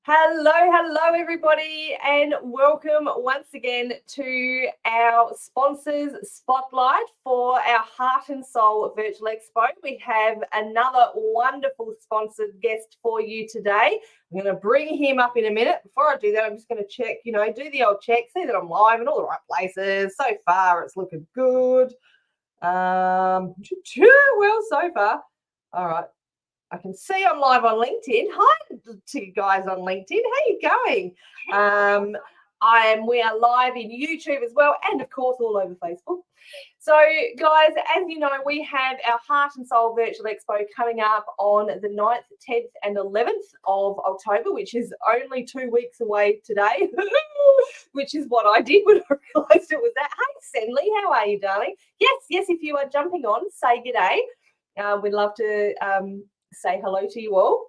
Hello, everybody, and welcome once again to our sponsors spotlight for our Heart and Soul Virtual Expo. We have another wonderful sponsored guest for you today. I'm going to bring him up in a minute. Before I do that, I'm just going to check, do the old check, see that I'm live in all the right places. So far, it's looking good. Well, so far. All right. I can see I'm live on LinkedIn. Hi to you guys on LinkedIn. How you going? We are live in YouTube as well, and of course all over Facebook. So, guys, as you know, we have our Heart and Soul Virtual Expo coming up on the 9th, 10th, and 11th of October, which is only 2 weeks away today, which is what I did when I realised it was that. Hey, Senley, how are you, darling? Yes, if you are jumping on, say g'day. We'd love to say hello to you all.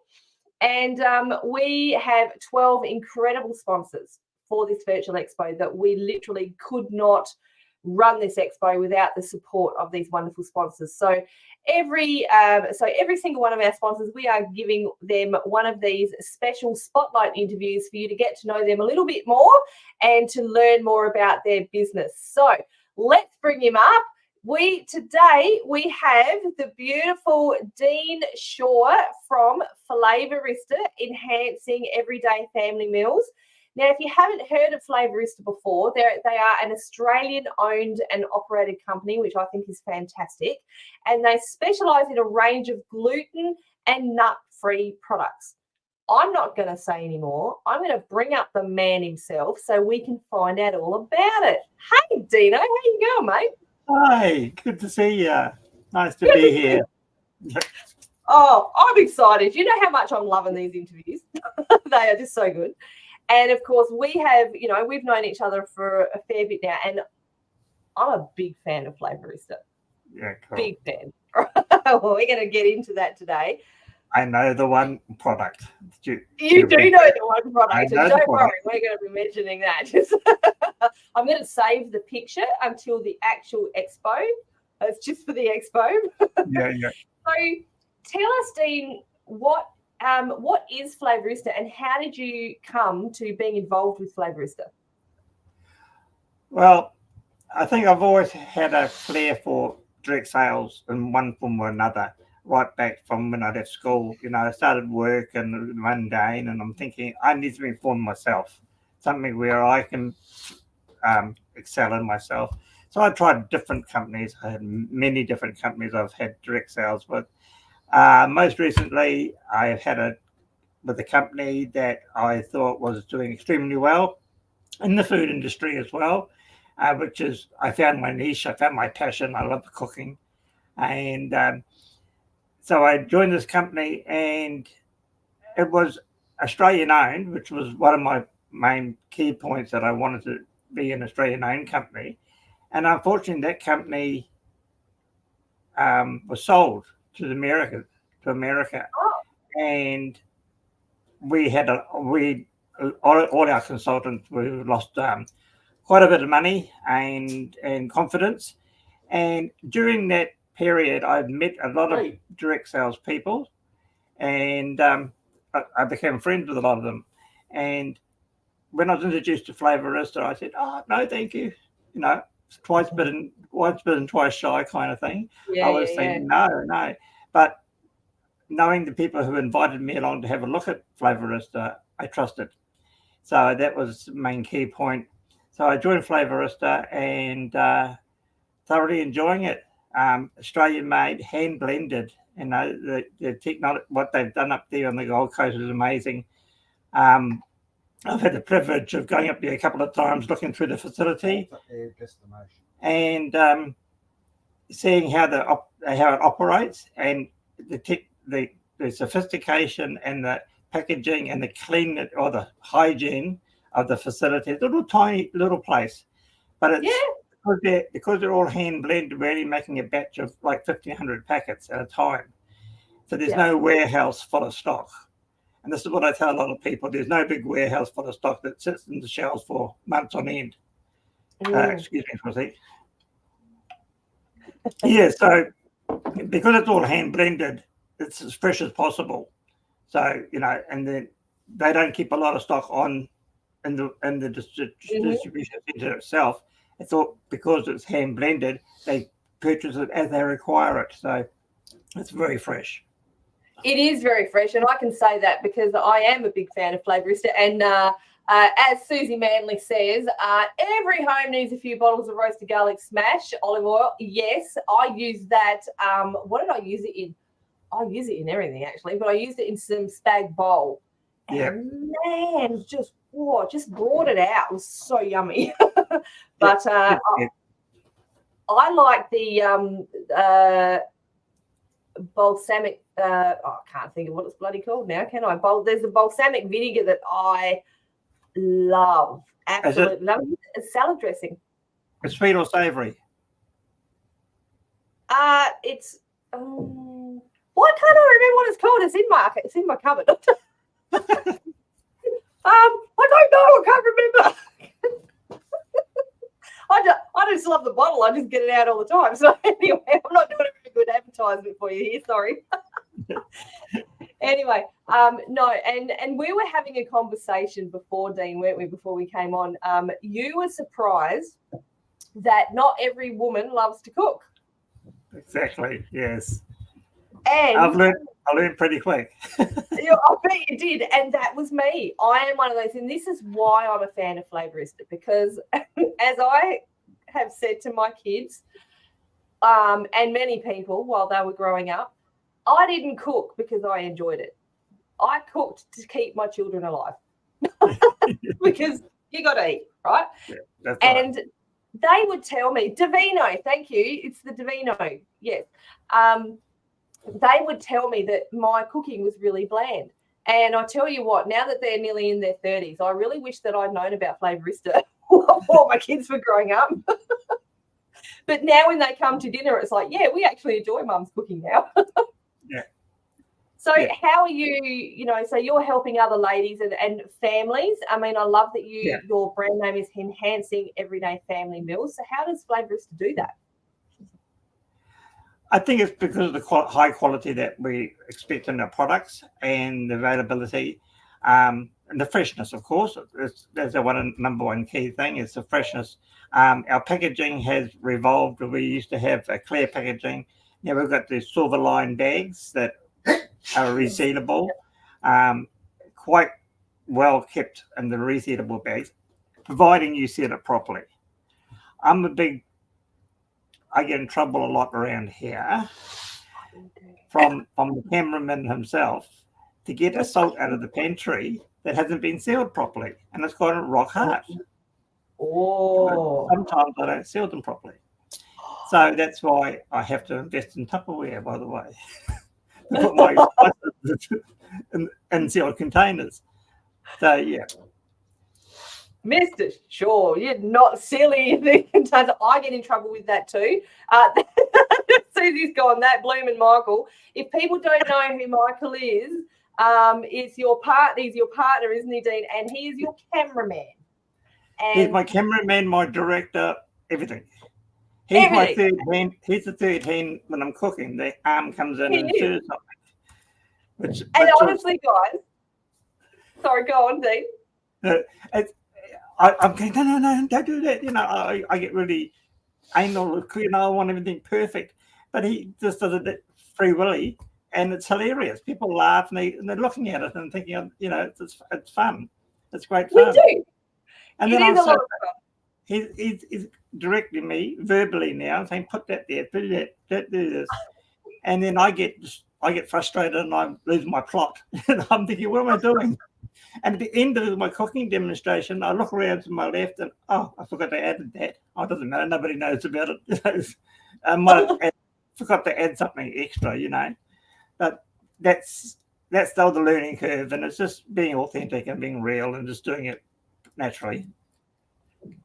And we have 12 incredible sponsors for this virtual expo that we literally could not run this expo without the support of these wonderful sponsors. So every single one of our sponsors, we are giving them one of these special spotlight interviews for you to get to know them a little bit more and to learn more about their business. So let's bring him up. Today we have the beautiful Dean Shaw from Flavourista, enhancing everyday family meals. Now, if you haven't heard of Flavourista before, they are an Australian-owned and operated company, which I think is fantastic, and they specialise in a range of gluten and nut-free products. I'm not going to say anymore. I'm going to bring up the man himself so we can find out all about it. Hey, Dino, how you going, mate? Hi, good to see you. Nice to be here. Oh, I'm excited. You know how much I'm loving these interviews. They are just so good. And of course, we've known each other for a fair bit now, and I'm a big fan of Flavourista. Yeah, cool. Big fan. Well, we're going to get into that today. I know the one product. You do know the one product, so don't worry, we're going to be mentioning that. I'm going to save the picture until the actual expo. It's just for the expo. Yeah. So tell us, Dean, what is Flavourista and how did you come to being involved with Flavourista? Well, I think I've always had a flair for direct sales in one form or another. Right back from when I left school, I started work and mundane, and I'm thinking I need to inform myself, something where I can excel in myself. So I tried different companies. I had many different companies I've had direct sales with. Most recently, I've had with a company that I thought was doing extremely well in the food industry as well, which is I found my niche, I found my passion. I love cooking, and so I joined this company, and it was Australian-owned, which was one of my main key points, that I wanted to be an Australian-owned company. And unfortunately, that company was sold to America, and all our consultants, we lost quite a bit of money and confidence. And during that period, I've met a lot of direct sales people, and I became friends with a lot of them. And when I was introduced to Flavourista, I said, "Oh, no, thank you." Twice bitten, twice shy kind of thing. Yeah, I was saying no. But knowing the people who invited me along to have a look at Flavourista, I trusted. So that was the main key point. So I joined Flavourista and thoroughly enjoying it. Australian made, hand blended. The technology, what they've done up there on the Gold Coast is amazing. I've had the privilege of going up there a couple of times, looking through the facility, and seeing how it operates, and the sophistication and the packaging and the clean or the hygiene of the facility. It's a tiny little place, but it's because they're all hand blended. We're only making a batch of like 1,500 packets at a time, so there's no warehouse full of stock. And this is what I tell a lot of people: there's no big warehouse full of stock that sits in the shelves for months on end. Excuse me for a sec. Yeah, so because it's all hand blended, it's as fresh as possible. So and then they don't keep a lot of stock on in the Mhm. distribution center itself. It's all because it's hand blended. They purchase it as they require it, so it's very fresh. It is very fresh, and I can say that because I am a big fan of Flavourista. And as Susie Manley says, every home needs a few bottles of roasted garlic smash olive oil. Yes, I use that. What did I use it in? I use it in everything actually, but I used it in some spag bowl. Yeah. And man, just brought it out. It was so yummy. But I like the balsamic. I can't think of what it's bloody called now, can I? There's a balsamic vinegar that I love. Absolutely love it. It's salad dressing. It's sweet or savoury? It's why can't I remember what it's called? It's in my cupboard. I don't know. I can't remember. I just love the bottle. I just get it out all the time. So anyway, I'm not doing a very good advertisement for you here. Sorry. Anyway, no, and we were having a conversation before, Dean, weren't we? Before we came on, you were surprised that not every woman loves to cook. Exactly. Yes. And I learned pretty quick. I bet you did, and that was me. I am one of those, and this is why I'm a fan of Flavourista, because as I have said to my kids, and many people while they were growing up, I didn't cook because I enjoyed it. I cooked to keep my children alive because you got to eat, right? Yeah, that's and right. They would tell me, Davino, thank you. It's the Davino, yes. They would tell me that my cooking was really bland. And I tell you what, now that they're nearly in their 30s, I really wish that I'd known about Flavourista while my kids were growing up. But now when they come to dinner, it's like, yeah, we actually enjoy Mum's cooking now. Yeah. So how are you, so you're helping other ladies and families. I mean, I love that your brand name is Enhancing Everyday Family Meals. So how does Flavourista do that? I think it's because of the high quality that we expect in our products and the availability and the freshness, of course. That's the number one key thing is the freshness. Our packaging has revolved. We used to have a clear packaging. Now we've got the silver line bags that are resealable, quite well kept in the resealable bags, providing you seal it properly. I get in trouble a lot around here from the cameraman himself to get a salt out of the pantry that hasn't been sealed properly, and it's got a rock hard. Oh. Sometimes I don't seal them properly. So that's why I have to invest in Tupperware, by the way, to put my spices in sealed containers. So, yeah. Mr. Shaw, you're not silly. I get in trouble with that too. Susie's gone, that blooming Michael. If people don't know who Michael is your he's your partner, isn't he, Dean? And he is your cameraman. And he's my cameraman, my director, everything. He's my third hand. He's the third hand when I'm cooking. The arm comes in and stirs something. Honestly, guys, sorry, go on, Dean. I'm going, no, don't do that. I get really anal. I want everything perfect. But he just does it free willy, and it's hilarious. People laugh and they're looking at it and thinking, it's fun. It's great fun. We do. And it then is a lot of fun. He's directing me verbally now, saying, "Put that there, do that, do this," and then I get frustrated and I lose my plot. And I'm thinking, what am I doing? And at the end of my cooking demonstration, I look around to my left and I forgot to add that. Oh, it doesn't matter. Nobody knows about it. I forgot to add something extra, But that's still the learning curve, and it's just being authentic and being real and just doing it naturally.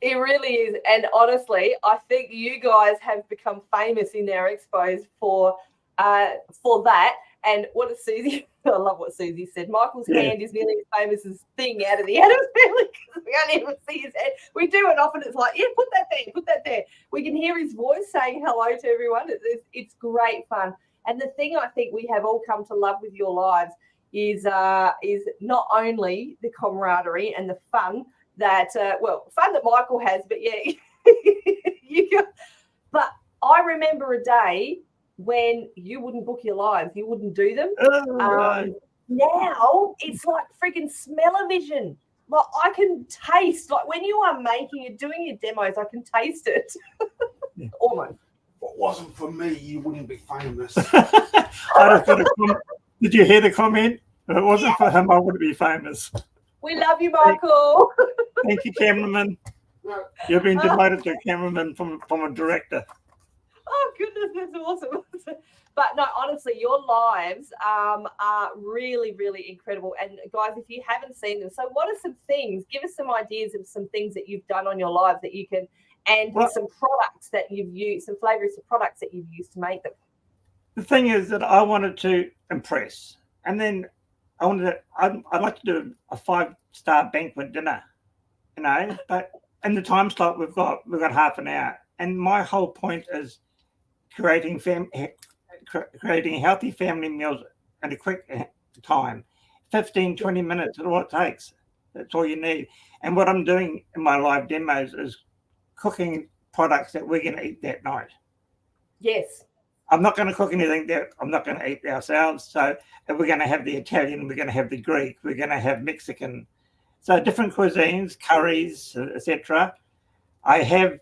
It really is. And honestly, I think you guys have become famous in our expos for that. And what does Susie? I love what Susie said. Michael's hand is nearly as famous as Thing out of the Addams Family because we can't even see his head. We do it often. It's like, yeah, put that there. We can hear his voice saying hello to everyone. It's great fun. And the thing I think we have all come to love with your lives is not only the camaraderie and the fun that fun that Michael has, but yeah, but I remember a day when you wouldn't book your lives, you wouldn't do them. Right. Now it's like freaking smell-o-vision. Like I can taste, like when you are doing your demos, I can taste it. Yeah. Almost. If it wasn't for me, you wouldn't be famous. Did you hear the comment? If it wasn't for him, I wouldn't be famous. We love you, Michael. Thank you, cameraman. You've been demoted to a cameraman from a director. Oh goodness, that's awesome. But no, honestly, your lives are really, really incredible. And guys, if you haven't seen them, so what are some things? Give us some ideas of some things that you've done on your lives that you can, and some products that you've used, some Flavourista products that you've used to make them. The thing is that I wanted to impress, and then I'd like to do a 5-star banquet dinner, but in the time slot we've got half an hour, and my whole point is creating healthy family meals in a quick time. 15-20 minutes is all it takes. That's all you need. And what I'm doing in my live demos is cooking products that we're going to eat that night. Yes. I'm not going to cook anything that I'm not going to eat ourselves. So we're going to have the Italian, we're going to have the Greek, we're going to have Mexican. So different cuisines, curries, etc. I have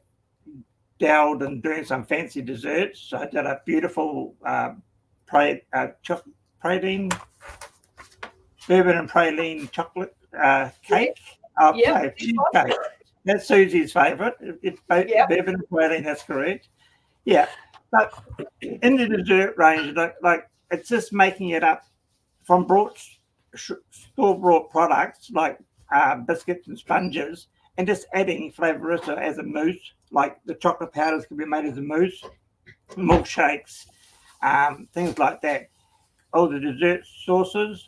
dabbled in doing some fancy desserts. I did a beautiful bourbon and praline chocolate cake. Cheesecake. That's Susie's favourite. It's bourbon and praline, that's correct. Yeah. But in the dessert range, like it's just making it up from store-bought products like biscuits and sponges, and just adding Flavourista as a mousse. Like the chocolate powders can be made as a mousse, milkshakes, things like that. All the dessert sauces,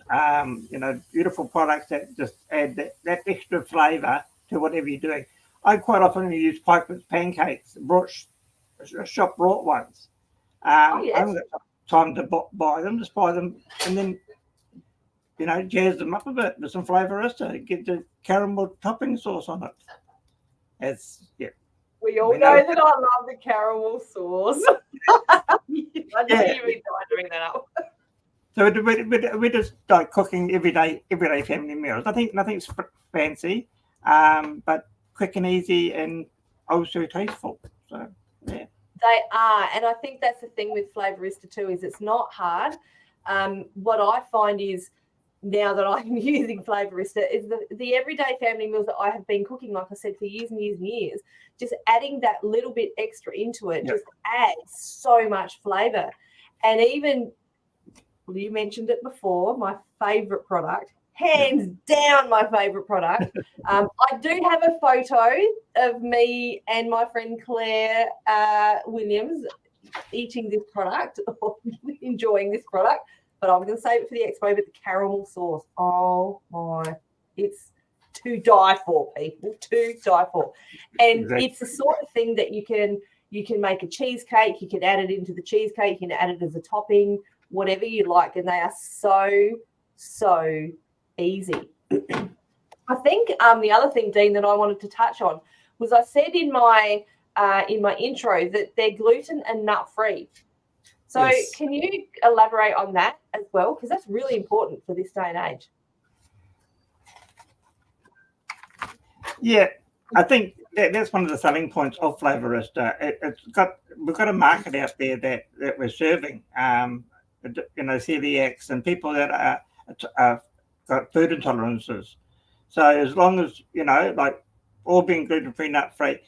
beautiful products that just add that extra flavour to whatever you're doing. I quite often use Pikeman's pancakes, shop brought ones. I haven't got time to buy them, just buy them and then, jazz them up a bit with some Flavourista, get the caramel topping sauce on it. We all know that I love the caramel sauce. I know you've been doing that up. So we're just like cooking everyday family meals. Nothing's fancy, but quick and easy and also tasteful. So yeah. They are, and I think that's the thing with Flavourista too, is it's not hard. What I find is now that I'm using Flavourista is the everyday family meals that I have been cooking, like I said, for years and years and years, just adding that little bit extra into it just adds so much flavour. And even, you mentioned it before, my favourite product, hands down my favourite product. I do have a photo of me and my friend Claire Williams eating this product or enjoying this product, but I'm going to save it for the expo. But the caramel sauce, oh my, it's to die for, people, to die for. And it's the sort of thing that you can make a cheesecake, you can add it into the cheesecake, you can add it as a topping, whatever you like, and they are so easy. I think the other thing, Dean, that I wanted to touch on was I said in my intro that they're gluten and nut free. So Can you elaborate on that as well? Because that's really important for this day and age. Yeah, I think that's one of the selling points of Flavourista. We've got a market out there that we're serving, celiacs and people that are got food intolerances. So as long as, like all being gluten-free, nut-free,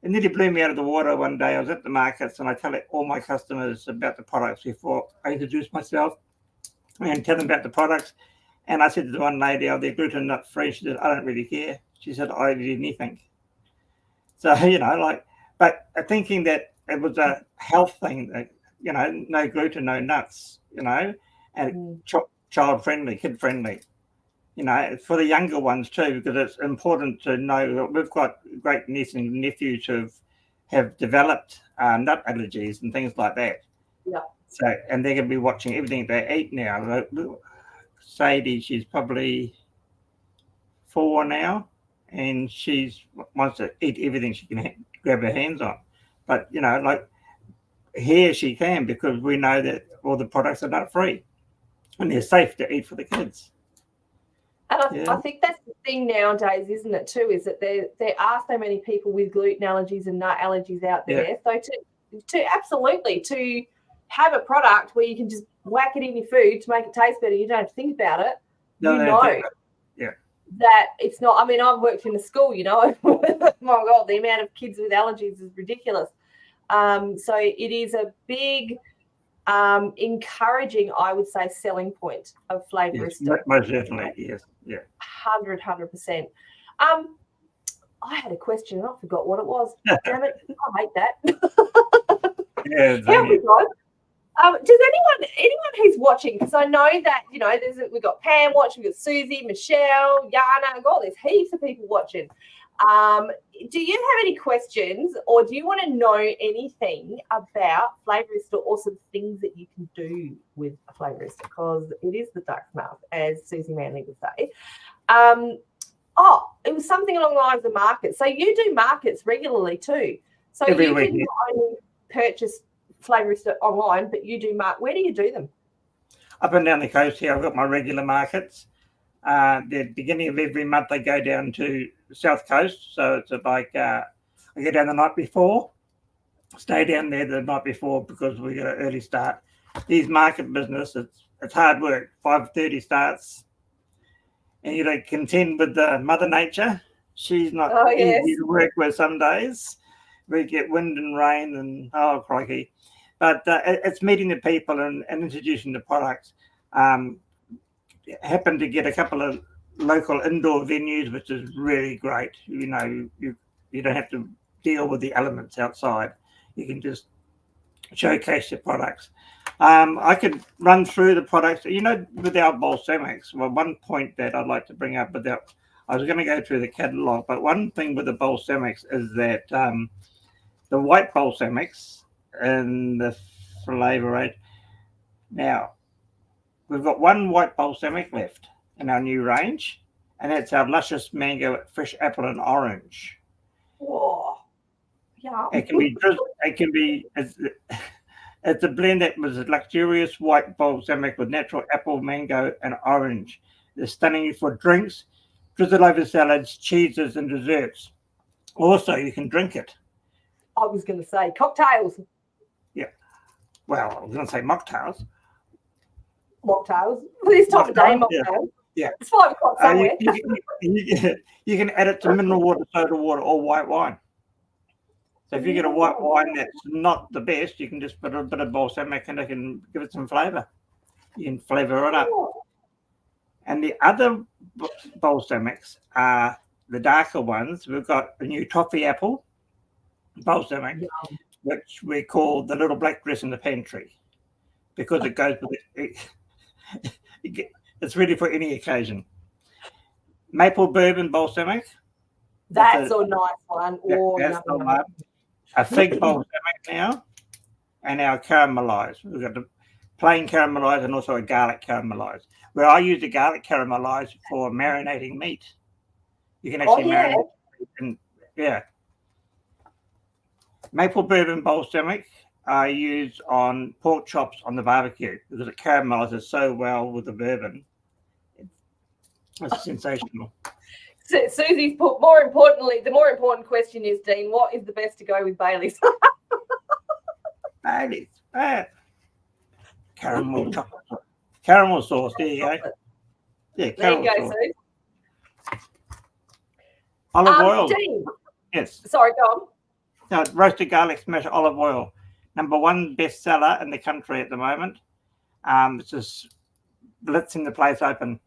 it nearly blew me out of the water one day. I was at the markets and I tell all my customers about the products before I introduce myself and tell them about the products. And I said to the one lady, they're gluten nut-free. She said, I don't really care. She said, I eat anything. So, but thinking that it was a health thing, that, no gluten, no nuts, and child-friendly, kid-friendly. For the younger ones too, because it's important to know that we've got great nieces and nephews who have developed nut allergies and things like that. Yeah. So, and they're going to be watching everything they eat now. Sadie, she's probably 4 now, and she's wants to eat everything she can grab her hands on. But like here she can, because we know that all the products are nut free and they're safe to eat for the kids. And I think that's the thing nowadays, isn't it, too, is that there are so many people with gluten allergies and nut allergies out there. Yeah. So to absolutely, to have a product where you can just whack it in your food to make it taste better, you don't have to think about it. Yeah. That it's not, I mean, I've worked in a school, my God, the amount of kids with allergies is ridiculous. So it is a big encouraging, I would say, selling point of Flavourista. Yes, most definitely, yes. Yeah. 100%. I had a question and I forgot what it was. Damn it, I hate that. Yeah, How we guys? Does anyone who's watching, because I know that we've got Pam watching, we've got Susie, Michelle, Yana, got there's heaps of people watching. Do you have any questions, or do you want to know anything about Flavourista or some things that you can do with a Flavourista? Because it is the duck's mouth, as Susie Manley would say. It was something along the lines of markets. So you do markets regularly too. So Every you week, can yeah. not only purchase Flavourista online, but you do where do you do them? Up and down the coast here, I've got my regular markets. The beginning of every month, I go down to the South Coast. So it's like I go down the night before, stay down there the night before, because we got an early start. These market business, it's hard work. 5:30 starts, and you contend with Mother Nature. She's not easy to work with some days. We get wind and rain and crikey. But it's meeting the people and introducing the products. Happen to get a couple of local indoor venues, which is really great. You don't have to deal with the elements outside. You can just showcase your products. I could run through the products. With our balsamics, well, one point that I'd like to bring up I was going to go through the catalogue, but one thing with the balsamics is that the white balsamics and the Flavourista. Now, we've got one white balsamic left in our new range, and that's our luscious mango, fresh apple, and orange. Whoa. Yeah. It can be. It's a blend that was a luxurious white balsamic with natural apple, mango, and orange. It's stunning for drinks, drizzle over salads, cheeses, and desserts. Also, you can drink it. I was going to say cocktails. Yeah. Well, I was going to say mocktails. Mocktails. This time of day, mocktails. Yeah. It's 5 o'clock somewhere. You can add it to mineral water, soda water, or white wine. So if you get a white wine that's not the best, you can just put a bit of balsamic and it can give it some flavour. You can flavour it up. And the other balsamics are the darker ones. We've got a new toffee apple balsamic, which we call the little black dress in the pantry, because it goes with it. It's ready for any occasion. Maple bourbon balsamic. That's a nice one. That's the one. A fig balsamic now, and our caramelized. We've got the plain caramelized and also a garlic caramelized. Where I use the garlic caramelized for marinating meat. You can actually marinate meat. And, maple bourbon balsamic I use on pork chops on the barbecue because it caramelizes so well with the bourbon. It's sensational. So, Susie's put, more importantly, the more important question is, Dean, what is the best to go with Bailey's? Bailey's. Caramel chocolate. Caramel sauce. There you go. Yeah, caramel there you go, sauce. Sue. Olive oil. Dean. Yes. Sorry, go on. No, roasted garlic smash olive oil. #1 bestseller in the country at the moment. It's just blitzing the place open.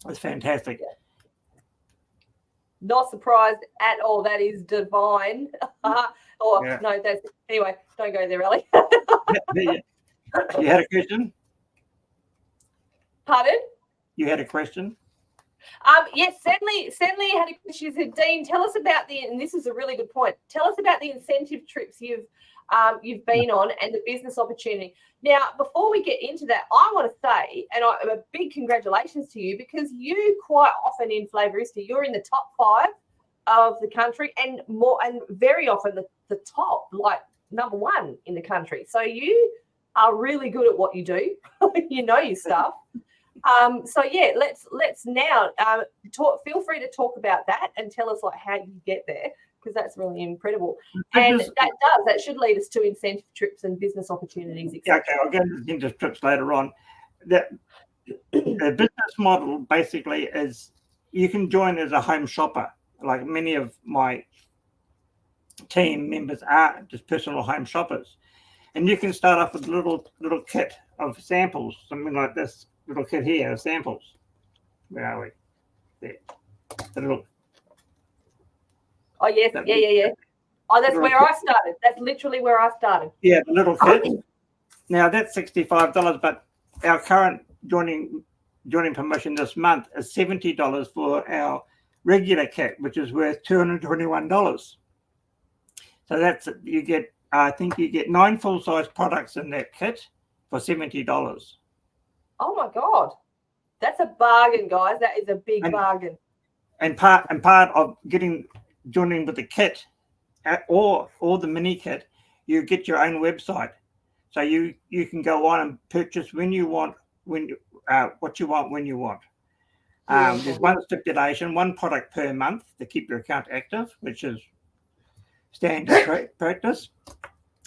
It's fantastic. Not surprised at all. That is divine. No, that's anyway. Don't go there, Ellie. You had a question? Pardon? You had a question? Yes, Stanley had a question. She said, Dean, tell us about and this is a really good point. Tell us about the incentive trips you've been on and the business opportunity. Now, before we get into that, I want to say, and a big congratulations to you, because you quite often in Flavourista, you're in the top 5 of the country, and very often the top, like number 1 in the country. So you are really good at what you do. You know your stuff. So yeah, let's now talk. Feel free to talk about that and tell us like how you get there, because that's really incredible. And that should lead us to incentive trips and business opportunities. Yeah, okay, I'll get into incentive trips later on. The business model basically is you can join as a home shopper, like many of my team members are just personal home shoppers, and you can start off with a little kit of samples, something like this little kit here of samples. Where are we? There. The little. Oh yes, yeah. Oh, that's where I started. That's literally where I started. Yeah, the little kit. Now that's $65, but our current joining promotion this month is $70 for our regular kit, which is worth $221. So that's you get. I think you get 9 full-size products in that kit for $70. Oh my God, that's a bargain, guys. That is a big bargain. And part of joining with the kit or the mini kit, you get your own website, so you can go on and purchase what you want when you want. There's one stipulation: 1 product per month to keep your account active, which is standard practice.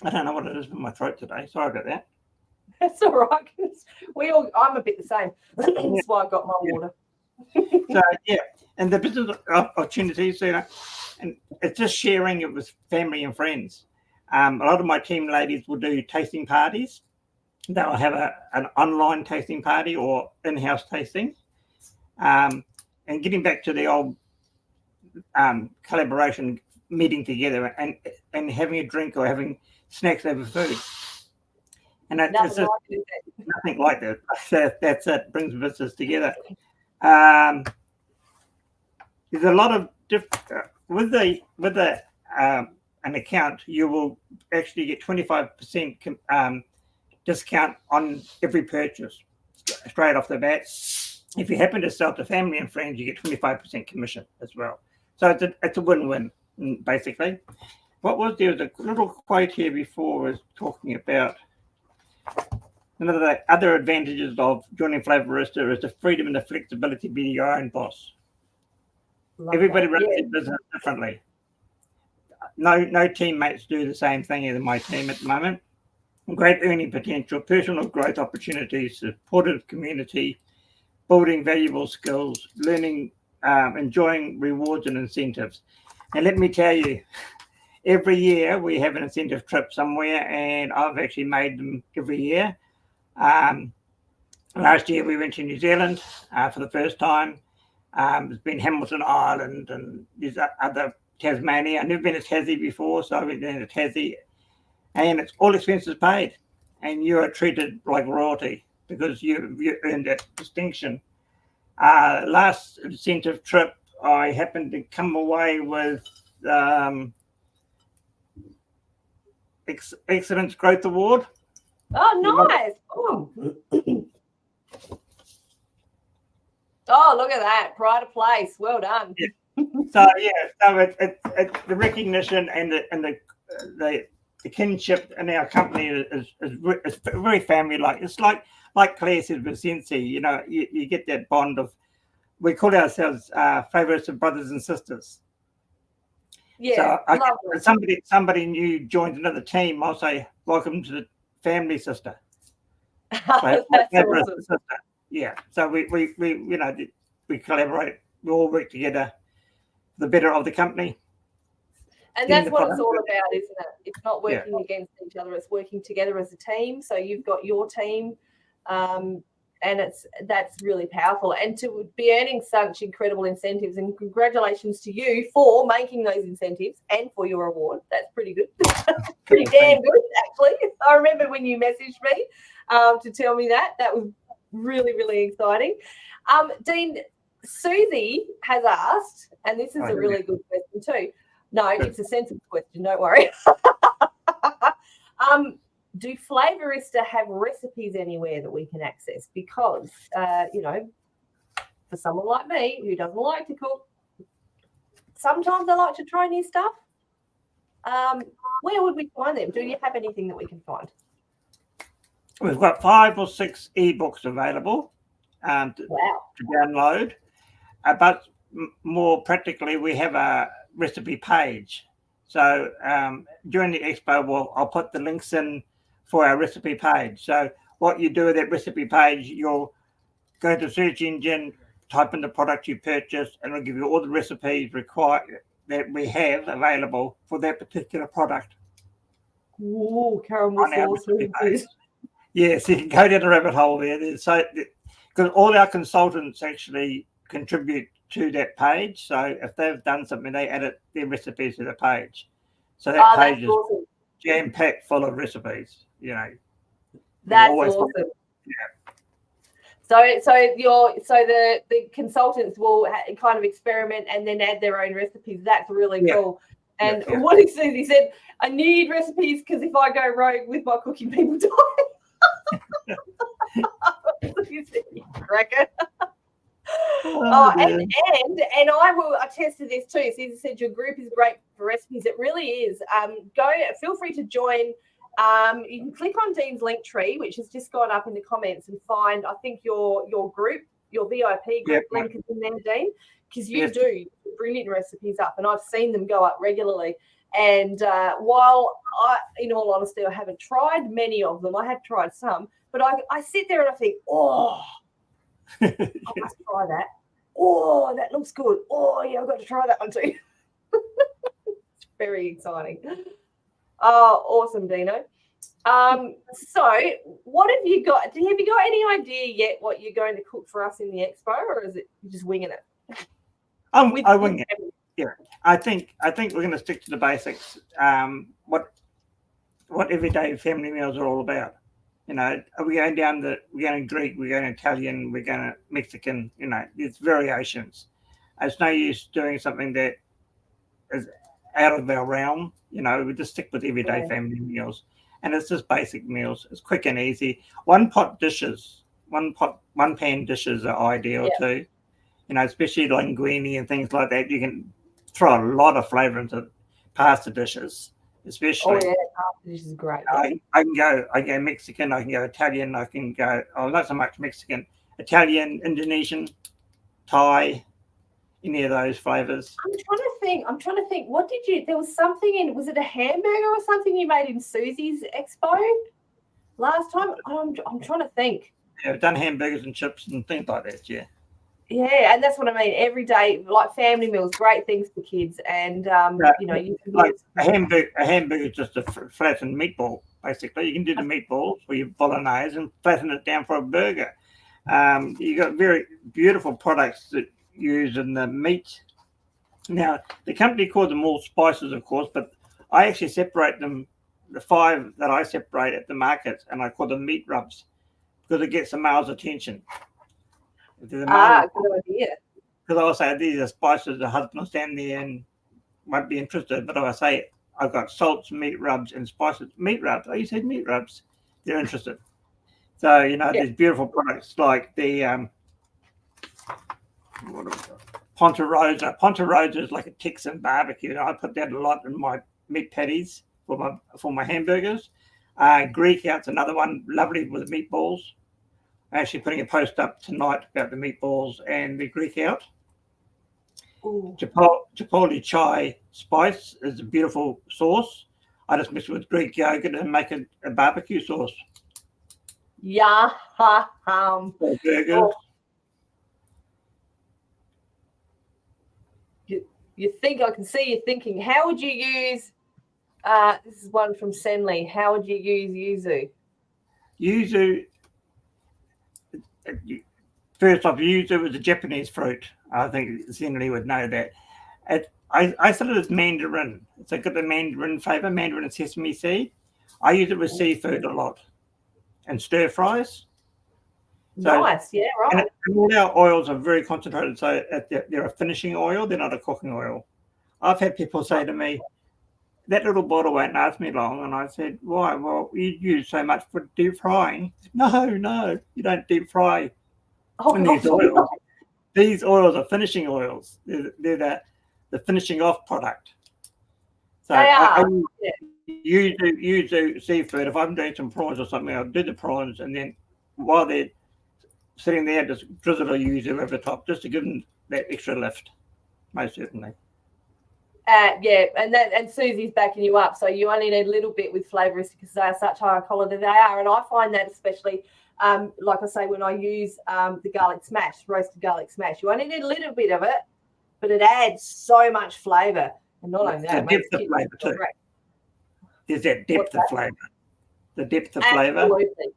I don't know what it is with my throat today. Sorry about that. That's all right. I'm a bit the same. That's why I got my water. So yeah, and the business opportunities, and it's just sharing it with family and friends. A lot of my team ladies will do tasting parties. They'll have an online tasting party or in-house tasting. And getting back to the old collaboration, meeting together and having a drink or having snacks over food. And it's just nothing like that. That's it. Brings business together. There's a lot of with an account, you will actually get 25% discount on every purchase straight off the bat. If you happen to sell to family and friends, you get 25% commission as well. So it's a win-win basically. There was a little quote here before was talking about. One of the other advantages of joining Flavourista is the freedom and the flexibility to be your own boss. Everybody runs their business differently. No teammates do the same thing as my team at the moment. Great earning potential, personal growth opportunities, supportive community, building valuable skills, learning, enjoying rewards and incentives. And let me tell you, every year we have an incentive trip somewhere, and I've actually made them every year. Last year we went to New Zealand for the first time. It's been Hamilton Island and there's other Tasmania. I've never been to Tassie before, so I went down to Tassie, and it's all expenses paid, and you are treated like royalty because you earned that distinction. Last incentive trip, I happened to come away with Excellence Growth Award. Oh, nice. Oh, look at that. Pride of place. Well done. Yeah. So it's the recognition and the kinship in our company is very family-like. It's like Claire said with Sensi, you get that bond of, we call ourselves Flavourista brothers and sisters. Yeah. So somebody new joins another team, I'll say, welcome to the family, sister. That's awesome. Sister. Yeah. So we collaborate, we all work together for the better of the company. And that's what it's all about, isn't it? It's not working against each other, it's working together as a team. So you've got your team, and that's really powerful. And to be earning such incredible incentives, and congratulations to you for making those incentives and for your award. That's pretty good. Pretty damn good, actually. I remember when you messaged me to tell me that. That was really, really exciting. Dean, Susie has asked, and this is a really good question too. No, it's a sensible question. Don't worry. Do Flavourista have recipes anywhere that we can access? Because, for someone like me who doesn't like to cook, sometimes I like to try new stuff. Where would we find them? Do you have anything that we can find? We've got 5 or 6 ebooks available to download. But more practically, we have a recipe page. So during the expo, I'll put the links in for our recipe page. So what you do with that recipe page, you'll go to the search engine, type in the product you purchased, and it'll give you all the recipes required that we have available for that particular product. Ooh, caramel sauce. Yes, you can go down the rabbit hole there. So, because all our consultants actually contribute to that page. So if they've done something, they edit their recipes to the page. So that page is awesome. Jam-packed full of recipes, That's awesome. Yeah. So the consultants will kind of experiment and then add their own recipes. That's really cool. And what Susie said, I need recipes because if I go rogue with my cooking, people die. Cracker. And I will attest to this too. Susie said your group is great for recipes. It really is. Feel free to join. You can click on Dean's link tree, which has just gone up in the comments, and find, I think, your group, your VIP group link is in there, Dean, because you do brilliant recipes up, and I've seen them go up regularly. And while in all honesty, I haven't tried many of them, I have tried some, but I sit there and I think, I must try that. Oh, that looks good. Oh, yeah, I've got to try that one too. It's very exciting. Oh, awesome, Dino. So what have you got? Have you got any idea yet what you're going to cook for us in the expo, or is it just winging it? I wing it. Yeah, I think we're going to stick to the basics. What everyday family meals are all about. Are we going we're going Greek, we're going Italian, we're going Mexican, there's variations. It's no use doing something that is out of our realm. We just stick with everyday family meals. And it's just basic meals. It's quick and easy. One pan dishes are ideal too. Especially linguine and things like that. You can throw a lot of flavour into pasta dishes. Especially. Oh yeah, pasta dishes is great. I can go Mexican, I can go Italian, I can go not so much Mexican, Italian, Indonesian, Thai, any of those flavours. I'm trying to think. What did you? There was something was it a hamburger or something you made in Susie's Expo last time? I'm trying to think. Yeah, I've done hamburgers and chips and things like that. Yeah. Yeah, and that's what I mean. Every day, like family meals, great things for kids, and you can like a hamburger is just a flattened meatball. Basically, you can do the meatballs or your bolognese and flatten it down for a burger. You got very beautiful products that use in the meat. Now, the company calls them all spices, of course, but I actually separate them. The 5 that I separate at the market, and I call them meat rubs because it gets the male's attention. Good idea. Because I'll say these are spices, the husband will stand there and won't be interested. But if I say I've got salts, meat rubs, and spices, meat rubs. Oh, you said meat rubs. They're interested. So, there's beautiful products like the Ponta Rosa. Ponta Rosa is like a Texan barbecue. I put that a lot in my meat patties for my hamburgers. Greek out's another one, lovely with meatballs. I'm actually putting a post up tonight about the meatballs and the Greek out. Chipotle chai spice is a beautiful sauce. I just mix it with Greek yogurt and make a barbecue sauce. Yeah. Burgers. You think I can see you thinking, how would you use this is one from Senley. How would you use yuzu? Yuzu, first off, yuzu is a Japanese fruit. I think Senley would know that. I said it as mandarin. It's got the mandarin flavour, mandarin and sesame seed. I use it with seafood a lot and stir fries. So, nice, yeah, right. And all our oils are very concentrated. So they're a finishing oil, they're not a cooking oil. I've had people say to me, that little bottle won't last me long. And I said, why? Well, you use so much for deep frying. No, you don't deep fry Oh, in these oils. These oils are finishing oils. They're the finishing off product. So they are. you do seafood. If I'm doing some prawns or something, I'll do the prawns, and then while they're sitting there, just drizzle or use over the top just to give them that extra lift, most certainly. Yeah, and Susie's backing you up. So you only need a little bit with Flavourista because they are such high quality they are. And I find that especially, like I say, when I use the garlic smash, roasted garlic smash, you only need a little bit of it, but it adds so much flavour. And not only that, it makes depth of flavour too. There's that depth of flavour. The depth of flavour. Absolutely.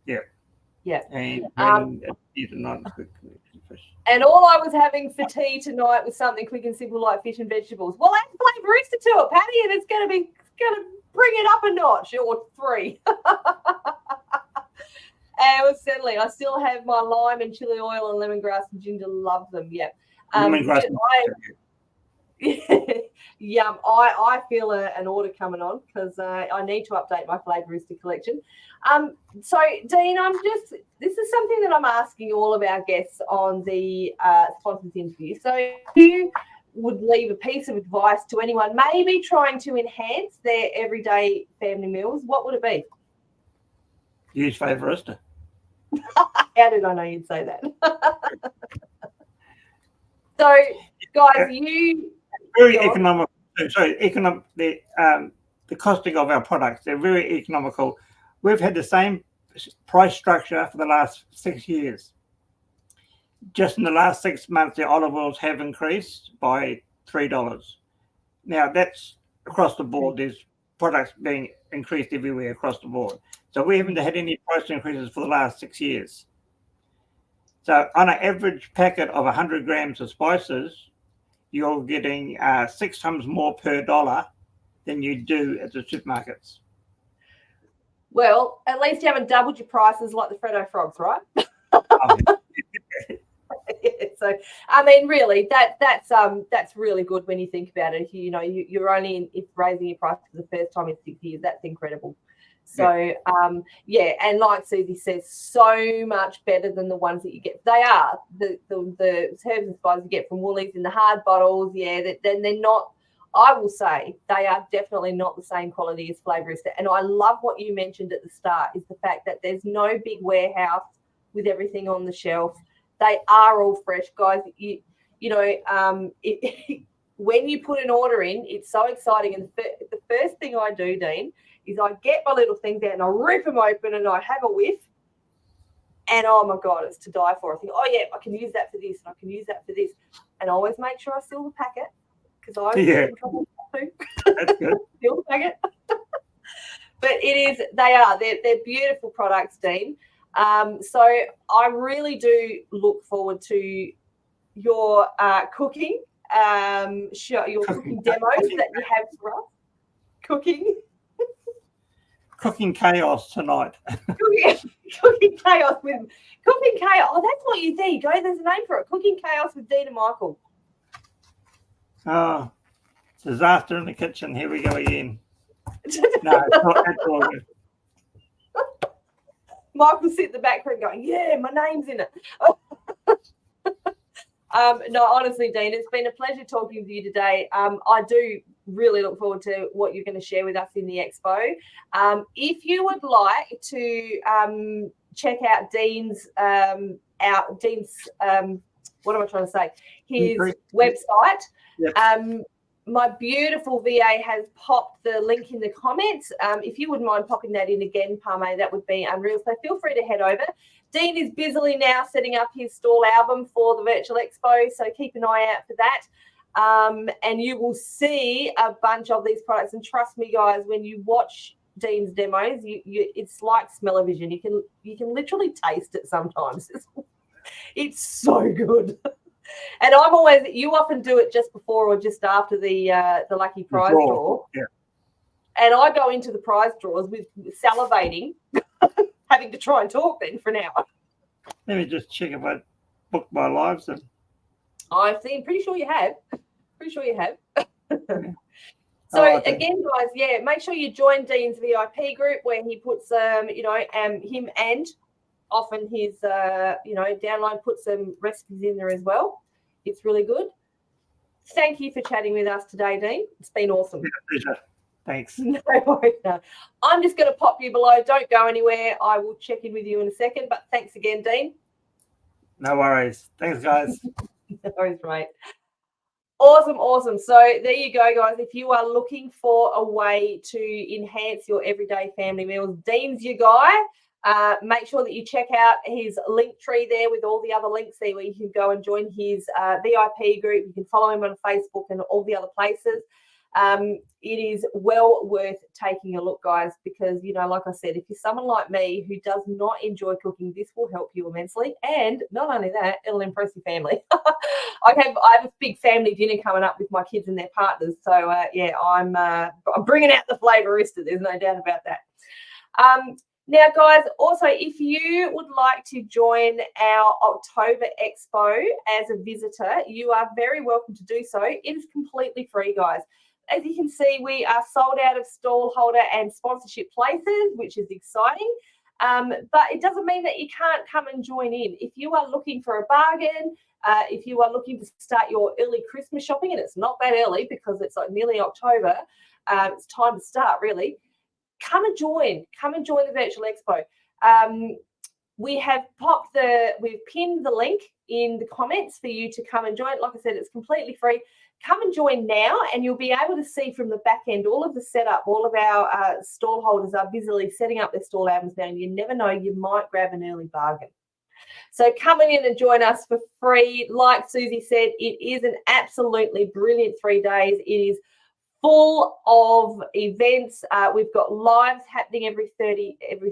Yeah. And these are not good fish. And all I was having for tea tonight was something quick and simple like fish and vegetables. Well, add Flavourista to it, Patty, and it's going to bring it up a notch or 3. And certainly, I still have my lime and chili oil and lemongrass and ginger. Love them. Yeah. Lemongrass. Yum. I feel an order coming on because I need to update my Flavourista collection. So, Dean, this is something that I'm asking all of our guests on the sponsors interview. So if you would leave a piece of advice to anyone maybe trying to enhance their everyday family meals, what would it be? Use Flavourista. How did I know you'd say that? So, guys, very economical. Sorry, the costing of our products, they're very economical. We've had the same price structure for the last 6 years. Just in the last 6 months, the olive oils have increased by $3. Now, that's across the board. There's products being increased everywhere across the board. So we haven't had any price increases for the last 6 years. So on an average packet of 100 grams of spices, you're getting 6 times more per dollar than you do at the supermarkets. Well, at least you haven't doubled your prices like the Freddo Frogs, right? So, I mean, really, that's really good when you think about it. You know, you're only raising your price for the first time in 6 years. That's incredible. So, and like Susie says, so much better than the ones that you get. They are the herbs and spices you get from Woolies in the hard bottles. Yeah, then they're not. I will say they are definitely not the same quality as Flavourista. And I love what you mentioned at the start is the fact that there's no big warehouse with everything on the shelf. They are all fresh, guys. When you put an order in, it's so exciting. And the first thing I do, Dean, is I get my little things out and I rip them open and I have a whiff. And oh my God, it's to die for. I think, oh yeah, I can use that for this and I can use that for this. And I always make sure I seal the packet because I get in trouble too. That's good. Seal the packet. But they're beautiful products, Dean. So I really do look forward to your cooking, your cooking demos that you have for us. Cooking chaos tonight. Cooking chaos. Oh, that's what you think. Go. There's a name for it. Cooking chaos with Dean and Michael. Oh, disaster in the kitchen. Here we go again. No, it's not at all. Michael sit in the background going, yeah, my name's in it. No, honestly, Dean, it's been a pleasure talking to you today. I do really look forward to what you're going to share with us in the Expo. If you would like to check out Dean's, what am I trying to say? His website. Yep. My beautiful VA has popped the link in the comments. If you wouldn't mind popping that in again, Parme, that would be unreal. So feel free to head over. Dean is busily now setting up his stall album for the Virtual Expo, so keep an eye out for that. And you will see a bunch of these products. And trust me, guys, when you watch Dean's demos, it's like smell-o-vision. You can literally taste it sometimes. It's so good. And you often do it just before or just after the lucky prize draw. Yeah. And I go into the prize draws with salivating, having to try and talk then for an hour. Let me just check if I booked my lives then. I've seen. Pretty sure you have. Pretty sure you have. Yeah. So Oh, okay. again, guys, yeah, make sure you join Dean's VIP group where he puts him and often his downline puts some recipes in there as well. It's really good. Thank you for chatting with us today, Dean. It's been awesome. Pleasure. Thanks. No worries. No. I'm just going to pop you below. Don't go anywhere. I will check in with you in a second. But thanks again, Dean. No worries. Thanks, guys. No worries, mate. Awesome. So there you go, guys. If you are looking for a way to enhance your everyday family meals, Dean's your guy. Make sure that you check out his link tree there with all the other links there where you can go and join his VIP group. You can follow him on Facebook and all the other places. It is well worth taking a look, guys, because, like I said, if you're someone like me who does not enjoy cooking, this will help you immensely. And not only that, it'll impress your family. I have a big family dinner coming up with my kids and their partners. So, I'm bringing out the Flavourista. There's no doubt about that. Now, guys, also, if you would like to join our October Expo as a visitor, you are very welcome to do so. It is completely free, guys. As you can see, we are sold out of stall holder and sponsorship places, which is exciting. But it doesn't mean that you can't come and join in. If you are looking for a bargain, if you are looking to start your early Christmas shopping, and it's not that early because it's like nearly October, it's time to start, really. Come and join the virtual expo. We've pinned the link in the comments for you to come and join. Like I said, it's completely free. Come and join now, and you'll be able to see from the back end all of the setup. All of our stall holders are busily setting up their stall albums now, and you never know, you might grab an early bargain. So coming in and join us for free. Like Susie said, it is an absolutely brilliant 3 days. It is full of events. We've got lives happening every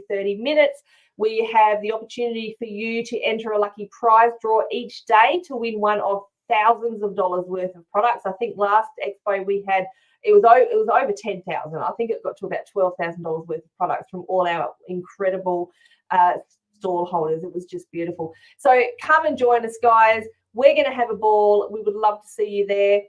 30 minutes. We have the opportunity for you to enter a lucky prize draw each day to win one of thousands of dollars worth of products. I think last expo we had it was over 10,000. I think it got to about $12,000 worth of products from all our incredible stall holders. It was just beautiful. So come and join us, guys. We're going to have a ball. We would love to see you there.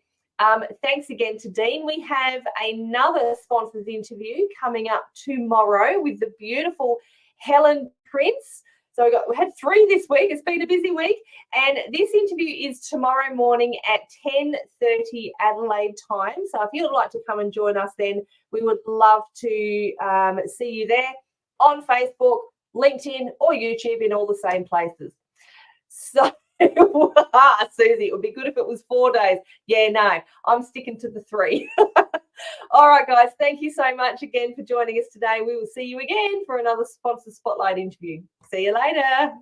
Thanks again to Dean. We have another sponsors interview coming up tomorrow with the beautiful Helen Prince. So we had 3 this week. It's been a busy week. And this interview is tomorrow morning at 10:30 Adelaide time. So if you'd like to come and join us then, we would love to see you there on Facebook, LinkedIn, or YouTube in all the same places. So Susie, it would be good if it was 4 days. Yeah, no, I'm sticking to the 3. All right, guys, thank you so much again for joining us today. We will see you again for another Sponsor Spotlight interview. See you later.